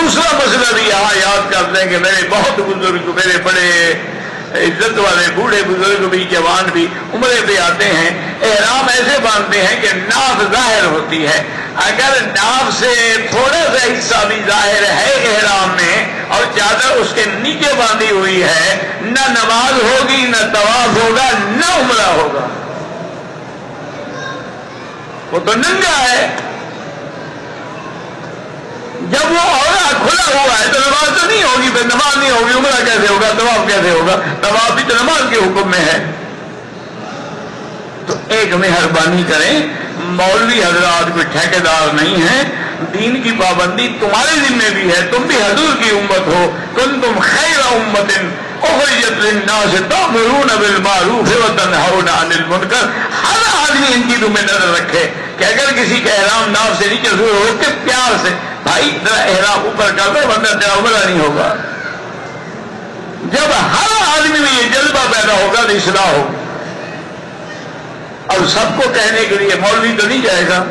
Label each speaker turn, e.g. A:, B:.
A: دوسرا مسئلہ بھی یہاں یاد کر دیں کہ میرے بہت بزرگ، میرے بڑے عزت والے بوڑھے بزرگ بھی، جوان بھی عمرے پہ آتے ہیں، احرام ایسے باندھتے ہیں کہ ناف ظاہر ہوتی ہے۔ اگر ناف سے تھوڑا سا حصہ بھی ظاہر ہے احرام میں اور چادر اس کے نیچے باندھی ہوئی ہے، نہ نماز ہوگی، نہ طواف ہوگا، نہ عمرہ ہوگا، وہ تو ننگا ہے۔ جب وہ عورت کھلا ہوا ہے تو نماز تو نہیں ہوگی، پھر نماز نہیں ہوگی، عمرہ کیسے ہوگا، طواف کیسے ہوگا؟ طواف بھی تو نماز کے حکم میں ہے۔ تو ایک مہربانی کریں، مولوی حضرات کوئی ٹھیکیدار نہیں ہے، دین کی پابندی تمہارے ذمہ بھی ہے، تم بھی حضور کی امت ہو، کنتم خیر امت اخرجت للناس تأمرون بالمعروف وتنہون عن المنکر۔ ہر آدمی ان چیزوں میں نظر رکھے کہ اگر کسی کا احرام ناف سے نیچے شروع ہو کے پیار سے، بھائی ذرا احرام اوپر کر دو ورنہ تیرا عمرہ نہیں ہوگا۔ جب ہر آدمی میں یہ جذبہ پیدا ہوگا تو اصلاح ہوگی۔ اب سب کو کہنے کے لیے مولوی تو نہیں جائے گا،